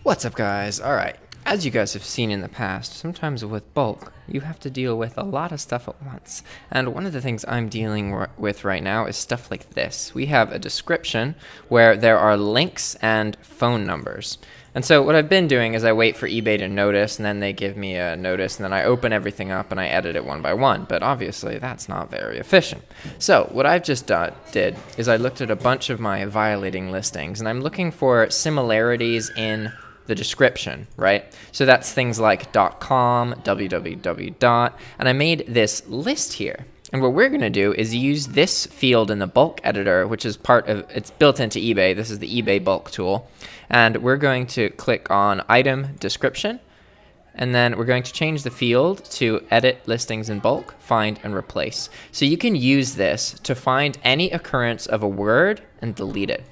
What's up, guys? Alright, as you guys have seen in the past, sometimes with bulk, you have to deal with a lot of stuff at once. And one of the things I'm dealing with right now is stuff like this. We have a description where there are links and phone numbers. And so what I've been doing is I wait for eBay to notice, and then they give me a notice, and then I open everything up and I edit it one by one. But obviously that's not very efficient. So what I've just did is I looked at a bunch of my violating listings, and I'm looking for similarities in the description, right? So that's things like .com, www. And I made this list here. And what we're going to do is use this field in the bulk editor, which is part of, it's built into eBay. This is the eBay bulk tool. And we're going to click on item description. And then we're going to change the field to edit listings in bulk, find and replace. So you can use this to find any occurrence of a word and delete it.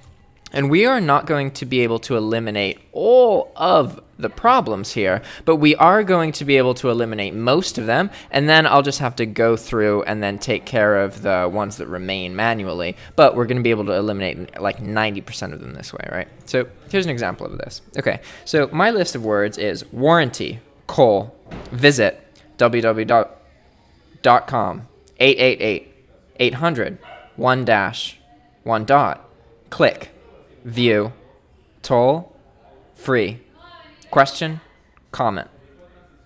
And we are not going to be able to eliminate all of the problems here, but we are going to be able to eliminate most of them, and then I'll just have to go through and then take care of the ones that remain manually. But we're going to be able to eliminate like 90% of them this way, right? So here's an example of this. Okay, so my list of words is warranty, visit, www.com, 888, 800, 1 dot, click, view, toll, free, question, comment.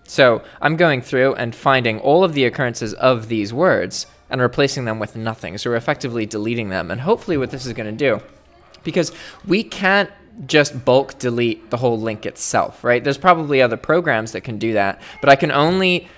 So I'm going through and finding all of the occurrences of these words and replacing them with nothing. So we're effectively deleting them. And hopefully what this is going to do, because we can't just bulk delete the whole link itself, right? There's probably other programs that can do that, but I can only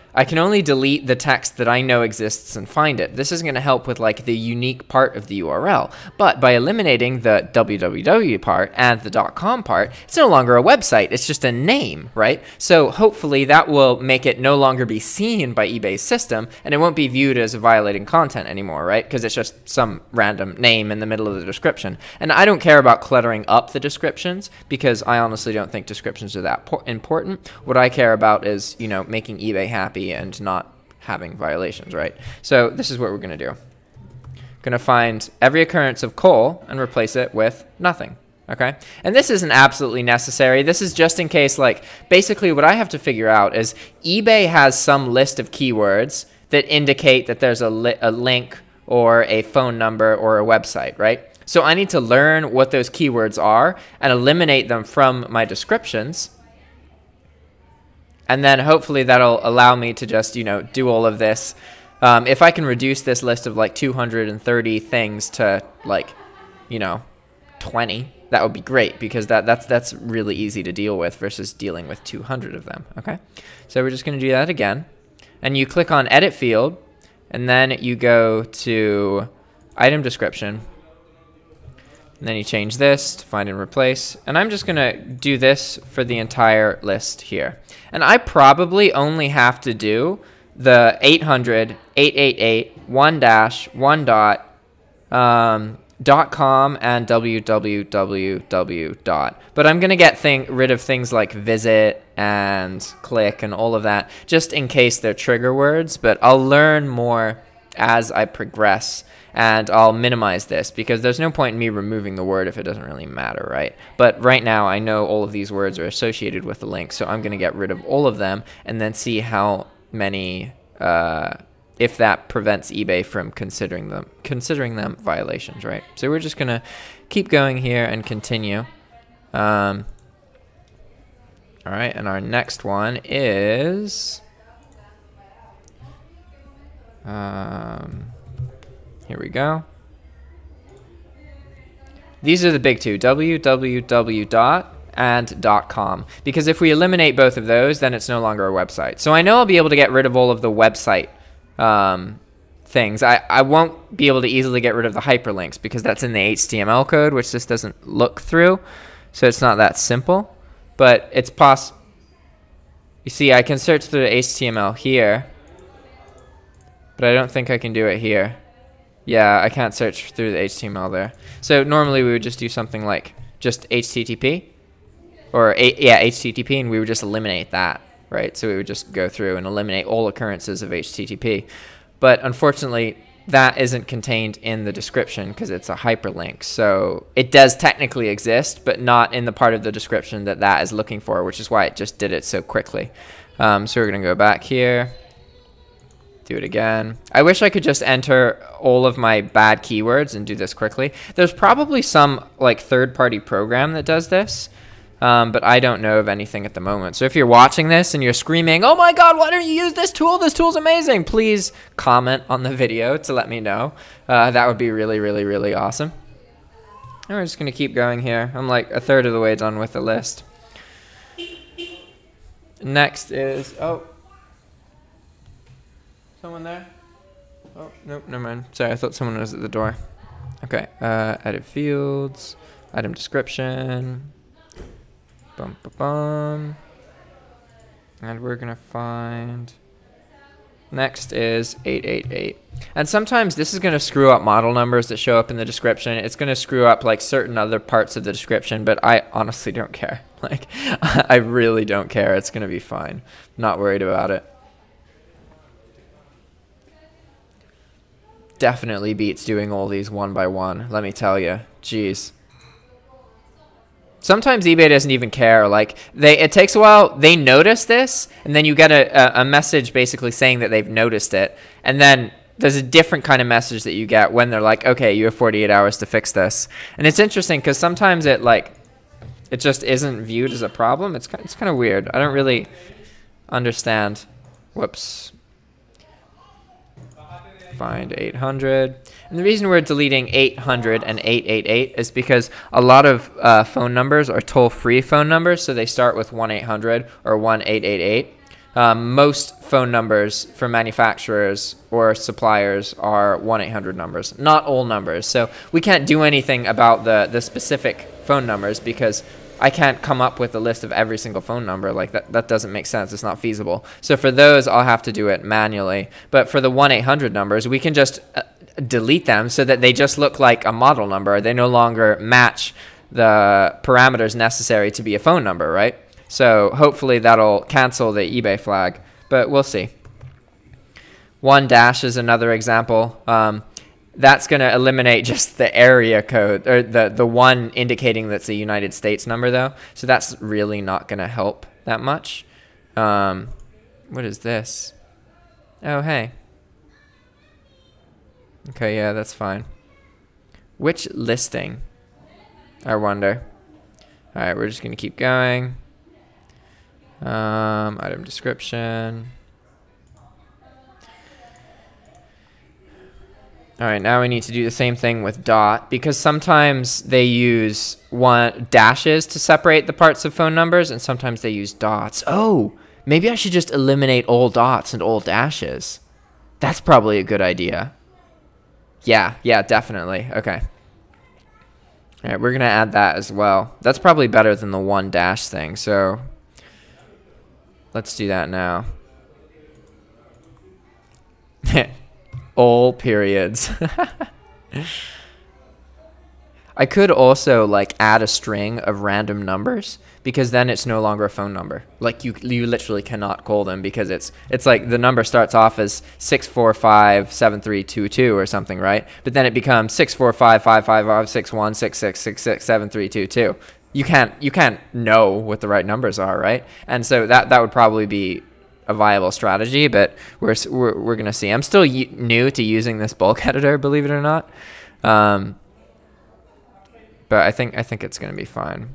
delete the text that I know exists and find it. This is going to help with like the unique part of the URL. But by eliminating the www part and the .com part, it's no longer a website. It's just a name, right? So hopefully that will make it no longer be seen by eBay's system, and it won't be viewed as violating content anymore, right? Because it's just some random name in the middle of the description. And I don't care about cluttering up the descriptions, because I honestly don't think descriptions are that important. What I care about is, you know, making eBay happy and not having violations, right? So this is what we're going to do. Going to find every occurrence of coal and replace it with nothing, okay? And this isn't absolutely necessary. This is just in case, like, basically what I have to figure out is eBay has some list of keywords that indicate that there's a link or a phone number or a website, right? So I need to learn what those keywords are and eliminate them from my descriptions. And then hopefully that'll allow me to just, you know, do all of this. If I can reduce this list of like 230 things to like, you know, 20, that would be great, because that's really easy to deal with versus dealing with 200 of them, okay? So we're just going to do that again. And you click on edit field, and then you go to item description. And then you change this to find and replace. And I'm just going to do this for the entire list here. And I probably only have to do the 800, 888, 1 dot, .com and www. But I'm going to get rid of things like visit and click and all of that, just in case they're trigger words. But I'll learn more as I progress. And I'll minimize this, because there's no point in me removing the word if it doesn't really matter, right? But right now I know all of these words are associated with the link, so I'm going to get rid of all of them and then see how many, if that prevents eBay from considering them violations, right? So we're just going to keep going here and continue. All right, and our next one is... here we go. These are the big two, www. and .com. Because if we eliminate both of those, then it's no longer a website. So I know I'll be able to get rid of all of the website things. I won't be able to easily get rid of the hyperlinks, because that's in the HTML code, which this doesn't look through. So it's not that simple. But it's possible. You see, I can search through the HTML here, but I don't think I can do it here. Yeah, I can't search through the HTML there. So normally we would just do something like just HTTP, or HTTP, and we would just eliminate that, right? So we would just go through and eliminate all occurrences of HTTP. But unfortunately, that isn't contained in the description because it's a hyperlink. So it does technically exist, but not in the part of the description that that is looking for, which is why it just did it so quickly. So we're going to go back here, do it again. I wish I could just enter all of my bad keywords and do this quickly. There's probably some like third-party program that does this, but I don't know of anything at the moment. So if you're watching this and you're screaming, "Oh my God, why don't you use this tool? This tool's amazing!" please comment on the video to let me know. That would be really, really, really awesome. And we're just going to keep going here. I'm like a third of the way done with the list. Next is, oh, someone there? Oh, nope, never mind. Sorry, I thought someone was at the door. Okay, edit fields, item description. Bum, bum, bum. And we're going to find, next is 888. And sometimes this is going to screw up model numbers that show up in the description. It's going to screw up like certain other parts of the description, but I honestly don't care. Like, I really don't care. It's going to be fine. Not worried about it. Definitely beats doing all these one by one, let me tell you. Jeez. Sometimes eBay doesn't even care. Like, it takes a while. They notice this, and then you get a message basically saying that they've noticed it. And then there's a different kind of message that you get when they're like, okay, you have 48 hours to fix this. And it's interesting because sometimes it just isn't viewed as a problem. It's kind of weird. I don't really understand. Whoops. Find 800. And the reason we're deleting 800 and 888 is because a lot of phone numbers are toll-free phone numbers, so they start with 1-800 or 1-888. Most phone numbers from manufacturers or suppliers are 1-800 numbers, not all numbers. So we can't do anything about the specific phone numbers because I can't come up with a list of every single phone number. Like that doesn't make sense. It's not feasible. So for those, I'll have to do it manually. But for the 1-800 numbers, we can just delete them so that they just look like a model number. They no longer match the parameters necessary to be a phone number, right? So hopefully that'll cancel the eBay flag, but we'll see. 1- is another example. That's going to eliminate just the area code, or the one indicating that's a United States number, though. So that's really not going to help that much. What is this? Oh, hey. Okay, yeah, that's fine. Which listing? I wonder. All right, we're just going to keep going. Item description. All right, now we need to do the same thing with dot, because sometimes they use dashes to separate the parts of phone numbers, and sometimes they use dots. Oh, maybe I should just eliminate all dots and all dashes. That's probably a good idea. Yeah, definitely. Okay. All right, we're going to add that as well. That's probably better than the 1- thing, so let's do that now. All periods. I could also like add a string of random numbers, because then it's no longer a phone number. Like you literally cannot call them, because it's like the number starts off as 6457322 or something, right? But then it becomes 645556166667322. You can't know what the right numbers are, right? And so that would probably be a viable strategy, but we're gonna see. I'm still new to using this bulk editor, believe it or not, but I think it's gonna be fine.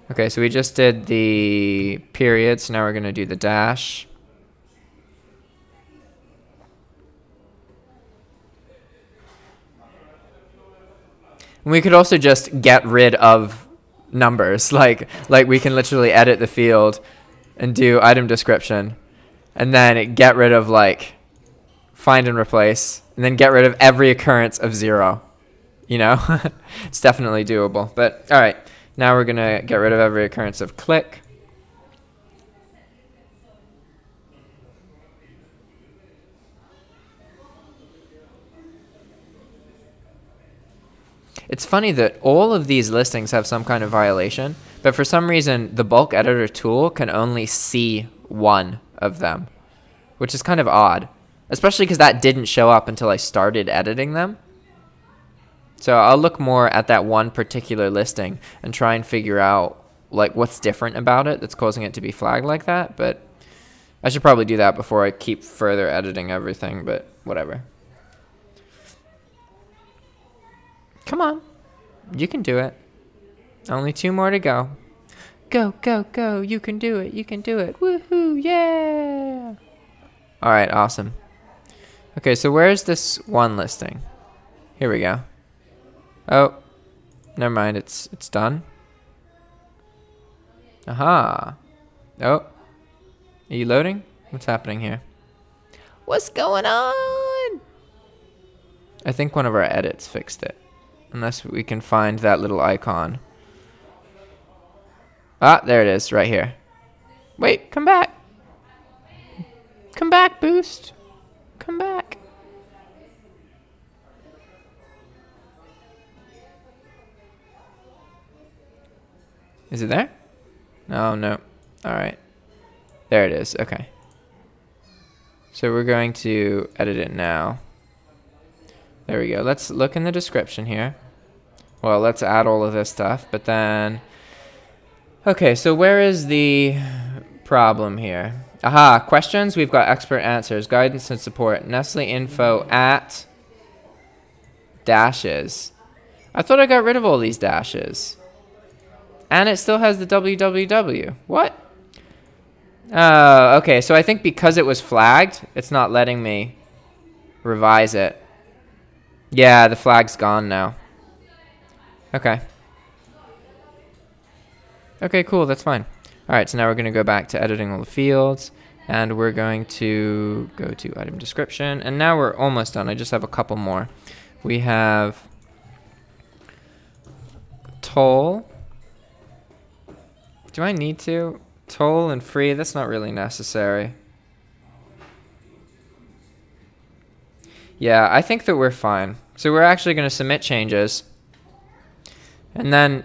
Okay, so we just did the period, so now we're gonna do the dash. And we could also just get rid of numbers, like we can literally edit the field and do item description, and then get rid of like find and replace, and then get rid of every occurrence of 0. You know, it's definitely doable. But all right, now we're gonna get rid of every occurrence of click. It's funny that all of these listings have some kind of violation, but for some reason the bulk editor tool can only see one of them, which is kind of odd. especially because that didn't show up until I started editing them. So I'll look more at that one particular listing and try and figure out like what's different about it that's causing it to be flagged like that. But I should probably do that before I keep further editing everything, but whatever. Come on. You can do it. Only 2 more to go. Go, go, go. You can do it. You can do it. Woohoo. Yeah. All right. Awesome. Okay. So where's this one listing? Here we go. Oh, never mind. It's done. Aha. Oh. Are you loading? What's happening here? What's going on? I think one of our edits fixed it. Unless we can find that little icon. Ah, there it is, right here. Wait, come back. Come back, Boost. Come back. Is it there? Oh, no. All right. There it is. Okay. So we're going to edit it now. There we go. Let's look in the description here. Well, let's add all of this stuff, but then... Okay, so where is the problem here? Aha, questions. We've got expert answers, guidance and support. Nestle info at dashes. I thought I got rid of all these dashes. And it still has the www. What? Okay, so I think because it was flagged, it's not letting me revise it. Yeah, the flag's gone now. Okay. Okay, cool, that's fine. All right, so now we're going to go back to editing all the fields, and we're going to go to item description, and now we're almost done. I just have a couple more. We have toll. Do I need to? Toll and free, that's not really necessary. Yeah, I think that we're fine. So we're actually going to submit changes. And then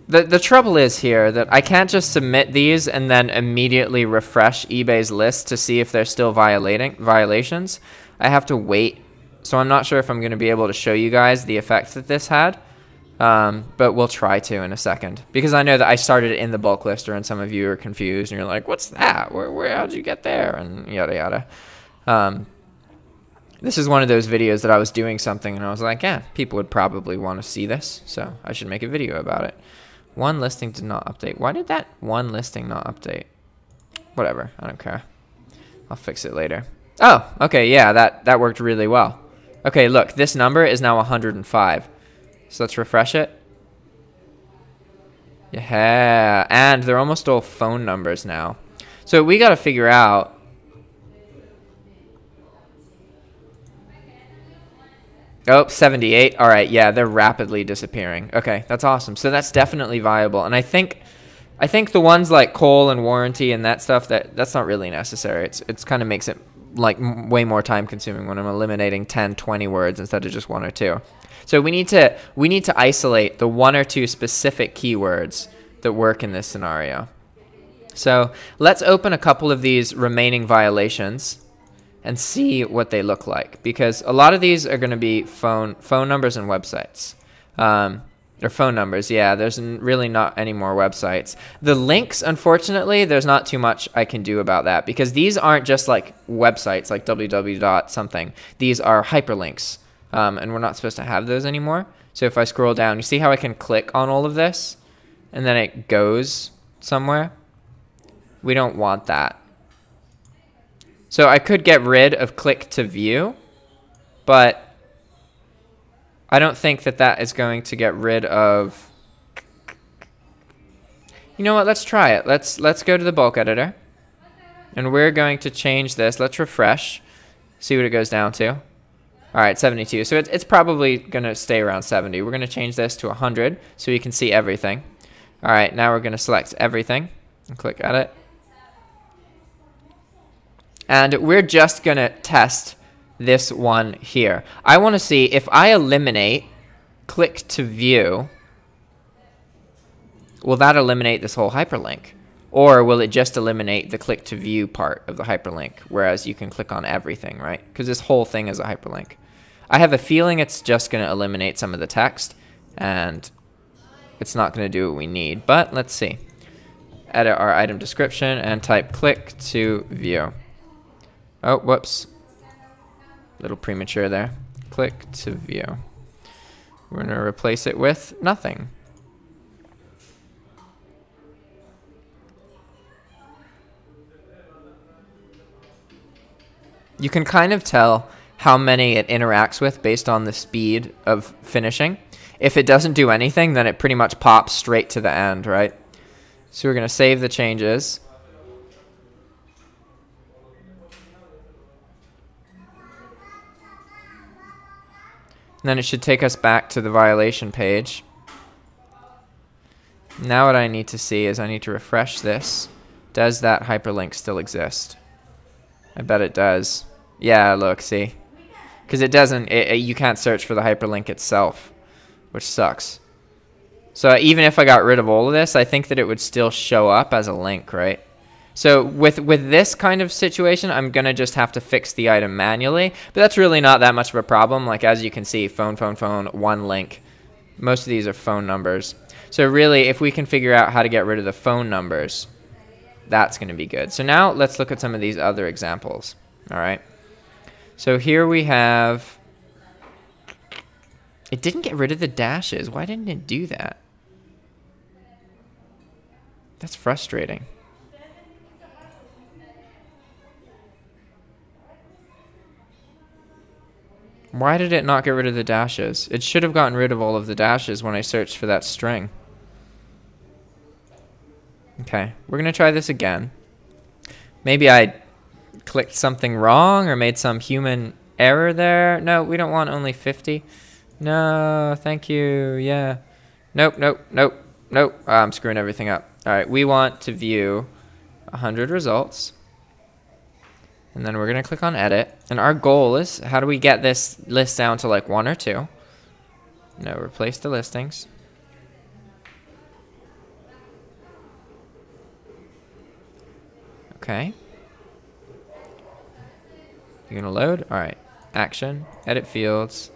the trouble is here that I can't just submit these and then immediately refresh eBay's list to see if they're still violations. I have to wait. So I'm not sure if I'm going to be able to show you guys the effects that this had. But we'll try to in a second, because I know that I started in the bulk lister and some of you are confused and you're like, what's that? How'd you get there? And yada yada. This is one of those videos that I was doing something and I was like, yeah, people would probably want to see this, so I should make a video about it. One listing did not update. Why did that one listing not update? Whatever, I don't care. I'll fix it later. Oh, okay, yeah, that worked really well. Okay, look, this number is now 105. So let's refresh it. Yeah, and they're almost all phone numbers now. So we got to figure out. Oh, 78. All right, yeah, they're rapidly disappearing. Okay, that's awesome. So that's definitely viable. And I think the ones like coal and warranty and that stuff, that's not really necessary. It's kind of makes it like way more time consuming when I'm eliminating 10, 20 words instead of just 1 or 2. So we need to isolate the 1 or 2 specific keywords that work in this scenario. So let's open a couple of these remaining violations and see what they look like, because a lot of these are going to be phone numbers and websites. Or phone numbers, yeah, there's really not any more websites. The links, unfortunately, there's not too much I can do about that, because these aren't just like websites like www. something. These are hyperlinks. And we're not supposed to have those anymore. So if I scroll down, you see how I can click on all of this and then it goes somewhere? We don't want that. So I could get rid of click to view, but I don't think that is going to get rid of... You know what? Let's try it. Let's go to the bulk editor and we're going to change this. Let's refresh, see what it goes down to. All right, 72. So it's probably going to stay around 70. We're going to change this to 100 so you can see everything. All right, now we're going to select everything and click at it. And we're just going to test this one here. I want to see if I eliminate click to view, will that eliminate this whole hyperlink? Or will it just eliminate the click to view part of the hyperlink, whereas you can click on everything, right? Because this whole thing is a hyperlink. I have a feeling it's just going to eliminate some of the text, and it's not going to do what we need. But let's see. Edit our item description and type click to view. Oh, whoops. A little premature there. Click to view. We're going to replace it with nothing. You can kind of tell how many it interacts with based on the speed of finishing. If it doesn't do anything, then it pretty much pops straight to the end, right? So we're going to save the changes. And then it should take us back to the violation page. Now what I need to see is I need to refresh this. Does that hyperlink still exist? I bet it does. Yeah, look, see? Because it doesn't, you can't search for the hyperlink itself, which sucks. So even if I got rid of all of this, I think that it would still show up as a link, right? So with this kind of situation, I'm going to just have to fix the item manually. But that's really not that much of a problem. Like, as you can see, phone, one link. Most of these are phone numbers. So really, if we can figure out how to get rid of the phone numbers, that's going to be good. So now let's look at some of these other examples. All right. So here we have, it didn't get rid of the dashes. Why didn't it do that? That's frustrating. Why did it not get rid of the dashes? It should have gotten rid of all of the dashes when I searched for that string. Okay, we're going to try this again. Maybe I clicked something wrong or made some human error there. No, we don't want only 50. No, thank you. Yeah. Nope. Oh, I'm screwing everything up. All right, we want to view 100 results. And then we're going to click on edit. And our goal is, how do we get this list down to like 1 or 2? No, replace the listings. Okay. You're going to load? All right. Action, edit fields,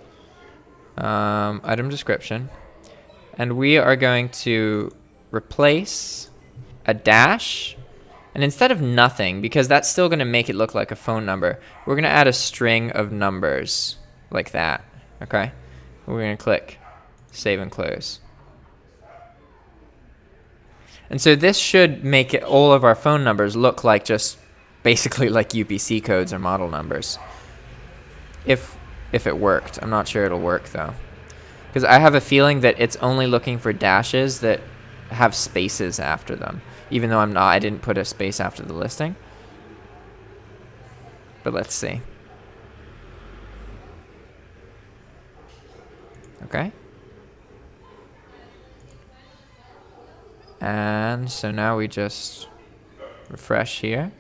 item description. And we are going to replace a dash. And instead of nothing, because that's still going to make it look like a phone number, we're going to add a string of numbers like that. Okay? We're going to click save and close. And so this should make it, all of our phone numbers look like just basically like UPC codes or model numbers. If it worked. I'm not sure it'll work though. Because I have a feeling that it's only looking for dashes that have spaces after them. Even though I didn't put a space after the listing. But let's see. Okay. And so now we just refresh here.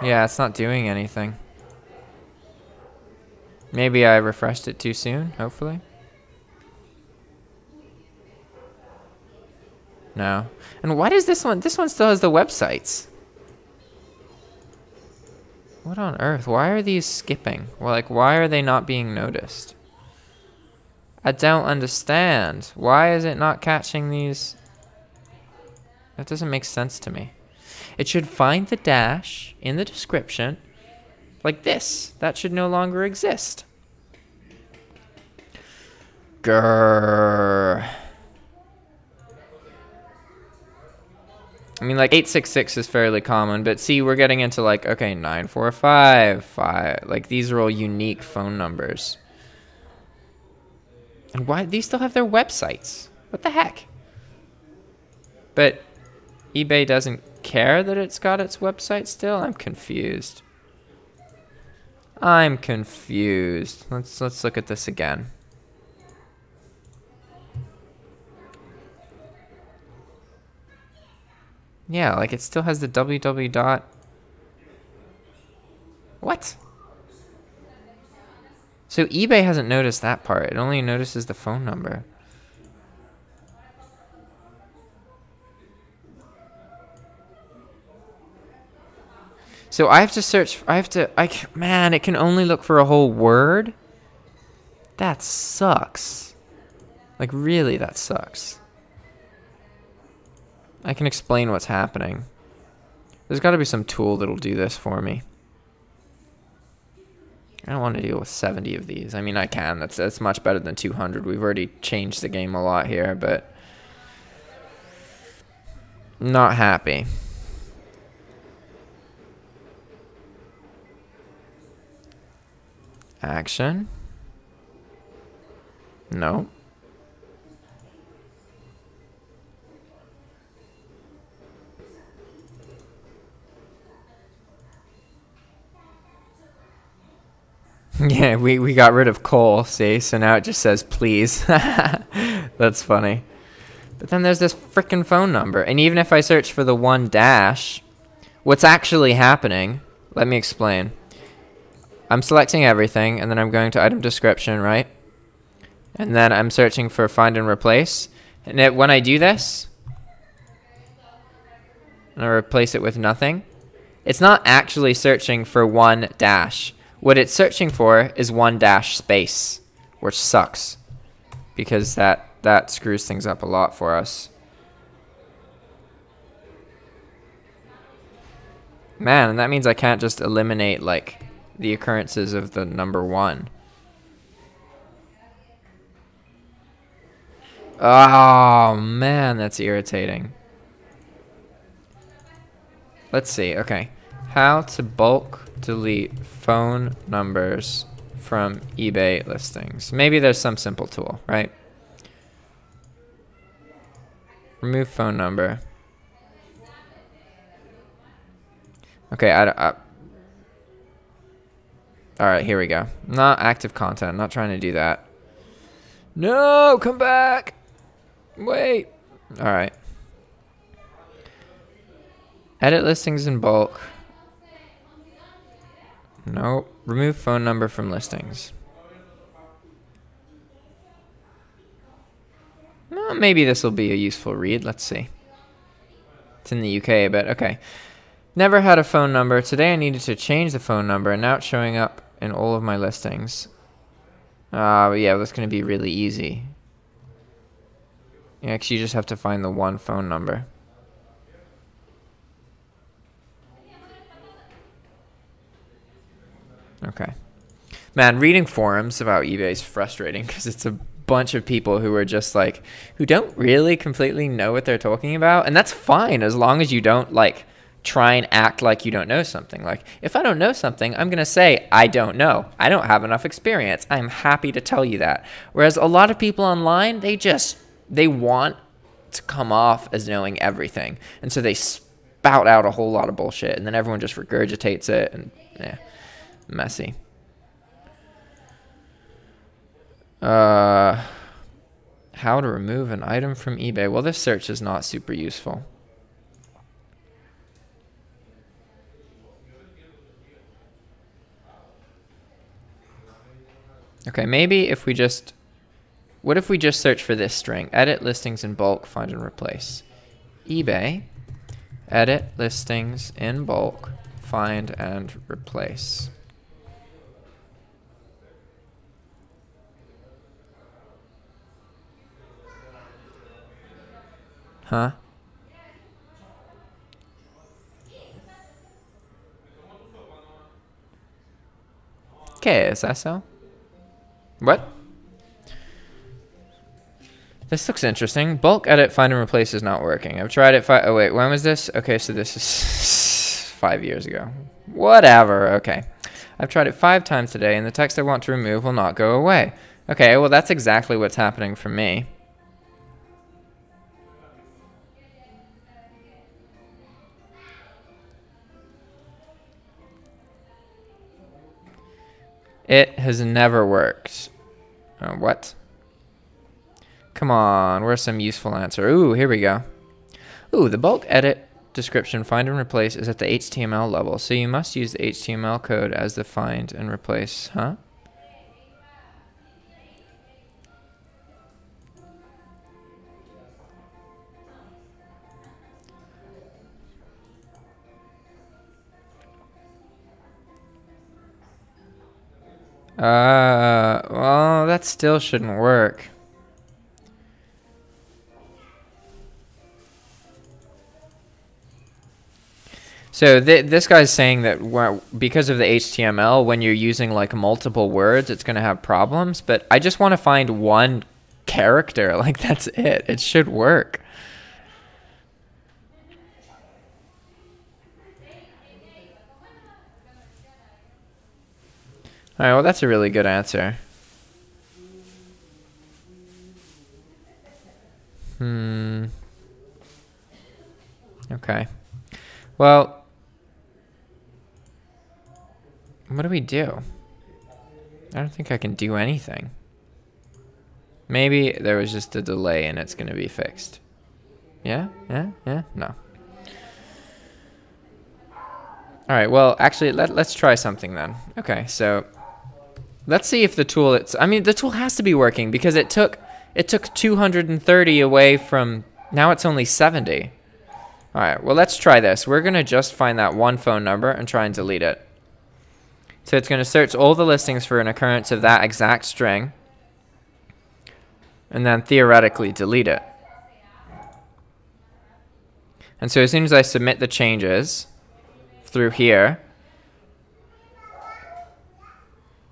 Yeah, it's not doing anything. Maybe I refreshed it too soon, hopefully. No. And why does this one still has the websites? What on earth? Why are these skipping? Well, like, why are they not being noticed? I don't understand. Why is it not catching these? That doesn't make sense to me. It should find the dash in the description like this. That should no longer exist. Grrr. I mean, like 866 is fairly common, but see, we're getting into like, okay, 9455. Like, these are all unique phone numbers. And why? These still have their websites. What the heck? But eBay doesn't care that it's got its website still? I'm confused. I'm confused. Let's look at this again. Yeah, like it still has the www dot. What? So eBay hasn't noticed that part. It only notices the phone number. So I have to search, man, it can only look for a whole word? That sucks. Like, really, that sucks. I can explain what's happening. There's got to be some tool that'll do this for me. I don't want to deal with 70 of these. I mean, I can. That's much better than 200. We've already changed the game a lot here, but not happy. Action. No. Yeah, we got rid of Cole, see? So now it just says please. That's funny. But then there's this frickin' phone number. And even if I search for the 1-, what's actually happening, let me explain. I'm selecting everything, and then I'm going to item description, right? And then I'm searching for find and replace. And when I do this, and I replace it with nothing, it's not actually searching for 1-. What it's searching for is 1- space, which sucks, because that screws things up a lot for us. Man, and that means I can't just eliminate, like, the occurrences of the number 1. Oh, man, that's irritating. Let's see, okay. How to bulk delete phone numbers from eBay listings. Maybe there's some simple tool, right? Remove phone number. Okay, alright, here we go. Not active content. I'm not trying to do that. No, come back. Wait. Alright. Edit listings in bulk. Nope. Remove phone number from listings. Well, maybe this will be a useful read. Let's see. It's in the UK, but okay. Never had a phone number. Today I needed to change the phone number, and now it's showing up in all of my listings. Yeah, that's going to be really easy. Yeah, 'cause you just have to find the one phone number. Okay. Man, reading forums about eBay is frustrating because it's a bunch of people who are just like, who don't really completely know what they're talking about. And that's fine as long as you don't like try and act like you don't know something. Like, if I don't know something, I'm going to say, I don't know. I don't have enough experience. I'm happy to tell you that. Whereas a lot of people online, they want to come off as knowing everything. And so they spout out a whole lot of bullshit. And then everyone just regurgitates it. And yeah. Messy. How to remove an item from eBay. Well, this search is not super useful. Okay, maybe if we just... What if we just search for this string? Edit listings in bulk, find and replace. eBay, edit listings in bulk, find and replace. Huh? Okay, is that so? What? This looks interesting. Bulk edit find and replace is not working. I've tried it. Oh wait, when was this? Okay, so this is 5 years ago. Whatever. Okay, I've tried it 5 times today, and the text I want to remove will not go away. Okay, well that's exactly what's happening for me. It has never worked. What? Come on, where's some useful answer? Ooh, here we go. Ooh, the bulk edit description find and replace is at the HTML level, so you must use the HTML code as the find and replace, huh? Well, that still shouldn't work. So this guy's saying that because of the HTML, when you're using like multiple words, it's going to have problems. But I just want to find one character. Like, that's it. It should work. All right, well, that's a really good answer. Okay. Well, what do we do? I don't think I can do anything. Maybe there was just a delay and it's going to be fixed. Yeah? No. All right, well, actually, let's try something then. Okay, so let's see if the tool, I mean, the tool has to be working because it took 230 away from, now it's only 70. All right, well, let's try this. We're going to just find that one phone number and try and delete it. So it's going to search all the listings for an occurrence of that exact string and then theoretically delete it. And so as soon as I submit the changes through here,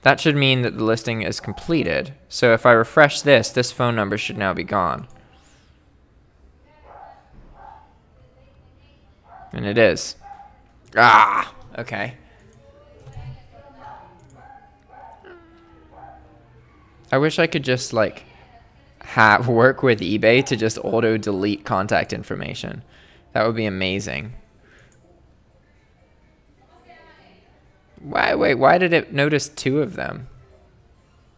that should mean that the listing is completed. So if I refresh this phone number should now be gone. And it is. Ah, okay. I wish I could just like work with eBay to just auto delete contact information. That would be amazing. Why did it notice 2 of them?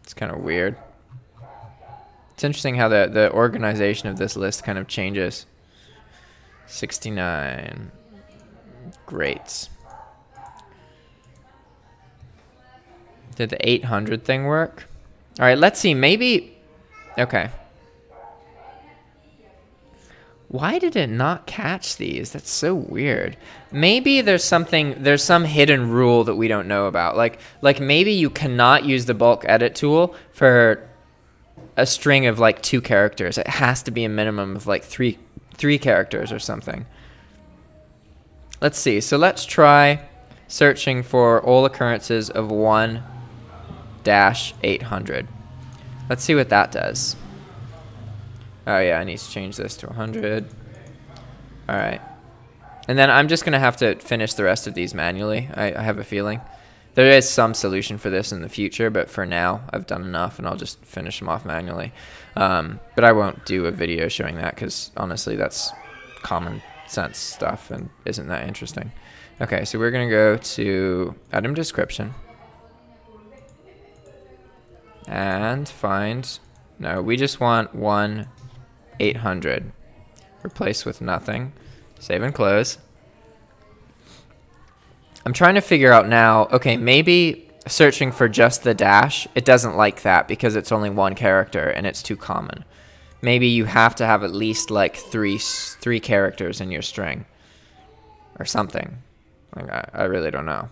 It's kind of weird. It's interesting how the organization of this list kind of changes. 69. Great. Did the 800 thing work? All right, let's see. Maybe. Okay. Why did it not catch these? That's so weird. Maybe there's some hidden rule that we don't know about. Like maybe you cannot use the bulk edit tool for a string of like 2 characters. It has to be a minimum of like three characters or something. Let's see. So let's try searching for all occurrences of 1-800. Let's see what that does. Oh yeah, I need to change this to 100. All right. And then I'm just going to have to finish the rest of these manually. I have a feeling. There is some solution for this in the future, but for now, I've done enough, and I'll just finish them off manually. But I won't do a video showing that, because honestly, that's common sense stuff and isn't that interesting. Okay, so we're going to go to item description. And find, no, we just want 1-800. Replace with nothing. Save and close. I'm trying to figure out now, okay, maybe searching for just the dash, it doesn't like that because it's only 1 character and it's too common. Maybe you have to have at least like three characters in your string or something. Like, I really don't know.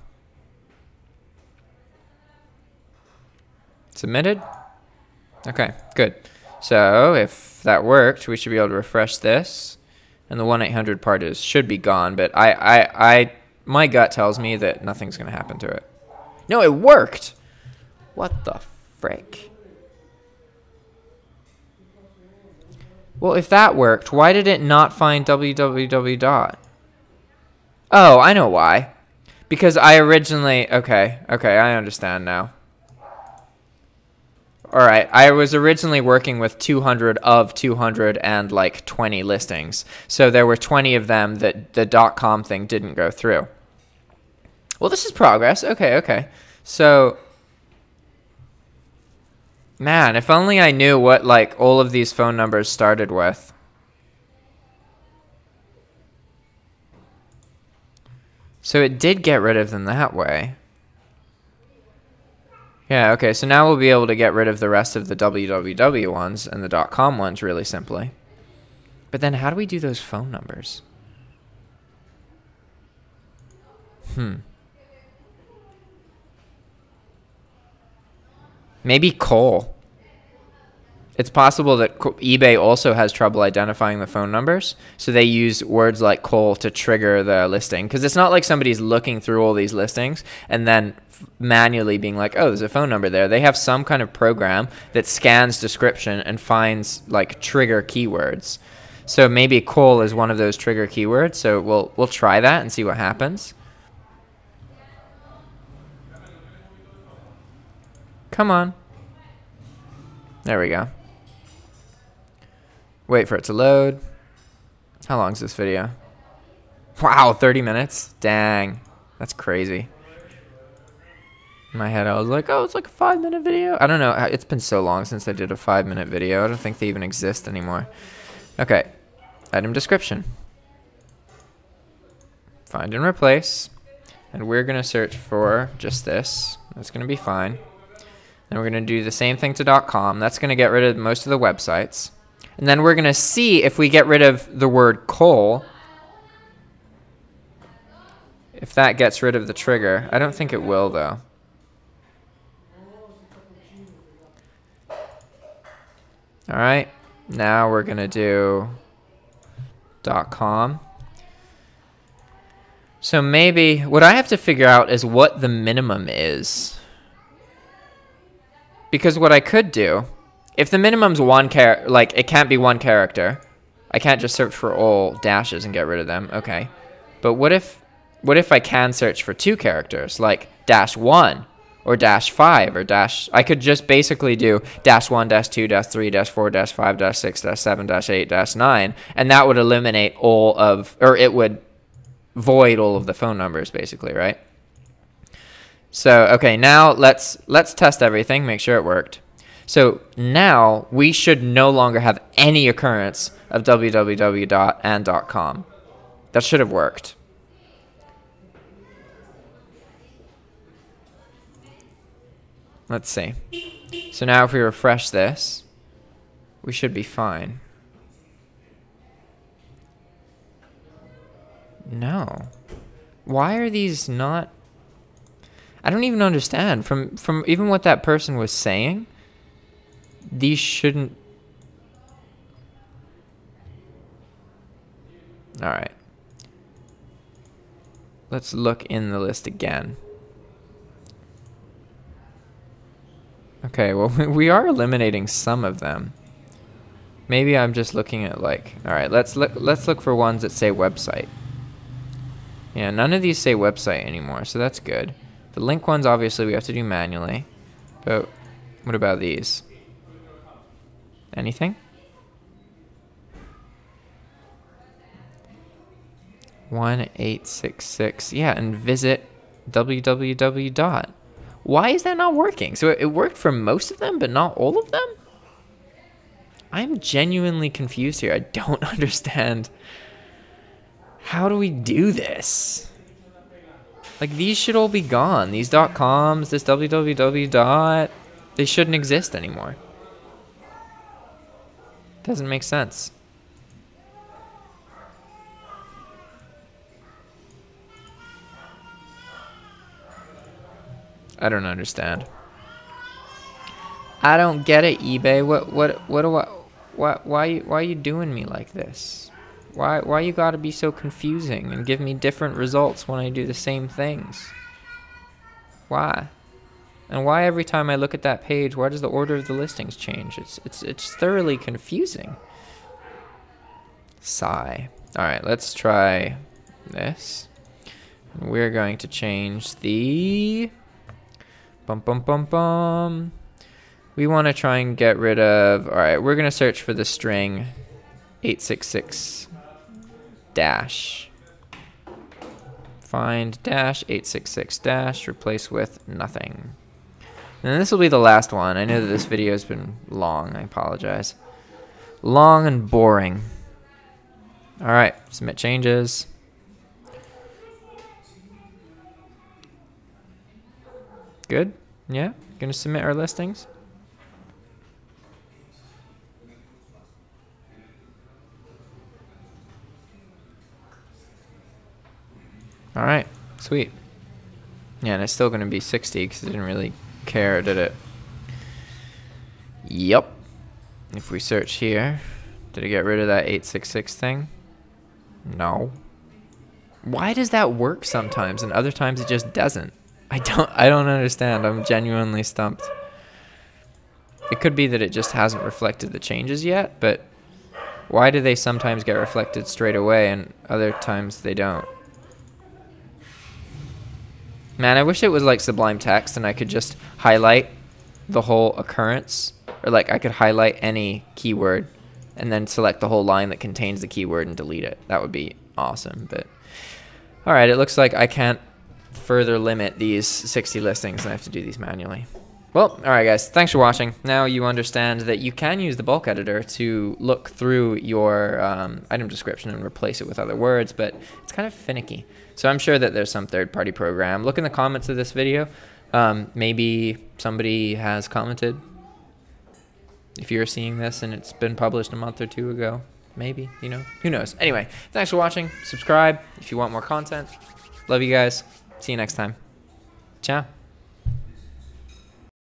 Submitted? Okay, good. So if that worked, we should be able to refresh this. And the 1-800 part should be gone, but my gut tells me that nothing's going to happen to it. No, it worked! What the frick? Well, if that worked, why did it not find www dot? Oh, I know why. Because I originally... Okay, I understand now. Alright, I was originally working with 200 of 220 listings. So there were 20 of them that the .com thing didn't go through. Well, this is progress. Okay. So, man, if only I knew what like all of these phone numbers started with. So it did get rid of them that way. Yeah, okay, so now we'll be able to get rid of the rest of the www ones and the .com ones really simply. But then how do we do those phone numbers? Maybe coal. It's possible that eBay also has trouble identifying the phone numbers, so they use words like coal to trigger the listing. Because it's not like somebody's looking through all these listings and then manually being like, oh, there's a phone number there. They have some kind of program that scans description and finds like trigger keywords. So maybe coal is one of those trigger keywords. So we'll try that and see what happens. Come on. There we go. Wait for it to load. How long is this video? Wow, 30 minutes? Dang. That's crazy. In my head, I was like, oh, it's like a 5-minute video. I don't know. It's been so long since I did a 5-minute video. I don't think they even exist anymore. Okay. Item description. Find and replace. And we're going to search for just this. That's going to be fine. Then we're going to do the same thing to .com. That's going to get rid of most of the websites. And then we're going to see if we get rid of the word coal, if that gets rid of the trigger. I don't think it will, though. All right. Now we're going to do .com. So maybe what I have to figure out is what the minimum is. Because what I could do, if the minimum's one character, like it can't be one character, I can't just search for all dashes and get rid of them. Okay. But what if I can search for 2 characters, like -1 or -5 or I could just basically do -1, -2, -3, -4, -5, -6, -7, -8, -9, and that would eliminate all of, or it would void all of the phone numbers basically, right? So, okay, now let's test everything, make sure it worked. So now we should no longer have any occurrence of www and .com. That should have worked. Let's see. So now if we refresh this, we should be fine. No. Why are these not? I don't even understand. From even what that person was saying, these shouldn't. All right. Let's look in the list again. Okay, well, we are eliminating some of them. Maybe I'm just looking at like, all right, let's look for ones that say website. Yeah, none of these say website anymore, so that's good. The link ones, obviously, we have to do manually. But what about these? Anything? 1866. Yeah, and visit www. Why is that not working? So it worked for most of them, but not all of them? I'm genuinely confused here. I don't understand. How do we do this? Like, these should all be gone. These .coms, this www. They shouldn't exist anymore. Doesn't make sense. I don't understand. I don't get it, eBay. Why are you doing me like this? Why you gotta be so confusing and give me different results when I do the same things? Why? And why every time I look at that page, why does the order of the listings change? It's thoroughly confusing. Sigh. All right, let's try this. We're going to change the we want to try and get rid of, all right, we're going to search for the string 866 dash. Find dash 866 dash, replace with nothing. And this will be the last one. I know that this video has been long. I apologize. Long and boring. All right, submit changes. Good? Yeah? Gonna submit our listings? Alright, sweet. Yeah, and it's still gonna be 60 because it didn't really care, did it? Yep. If we search here, did it get rid of that 866 thing? No. Why does that work sometimes and other times it just doesn't? I don't understand. I'm genuinely stumped. It could be that it just hasn't reflected the changes yet, but why do they sometimes get reflected straight away and other times they don't? Man, I wish it was like Sublime Text and I could just highlight the whole occurrence, or like I could highlight any keyword and then select the whole line that contains the keyword and delete it. That would be awesome. But all right, it looks like I can't further limit these 60 listings and I have to do these manually. Well, all right, guys, thanks for watching. Now you understand that you can use the bulk editor to look through your item description and replace it with other words, but it's kind of finicky. So I'm sure that there's some third-party program. Look in the comments of this video. Maybe somebody has commented. If you're seeing this and it's been published a month or two ago, maybe, you know, who knows. Anyway, thanks for watching. Subscribe if you want more content. Love you guys. See you next time. Ciao.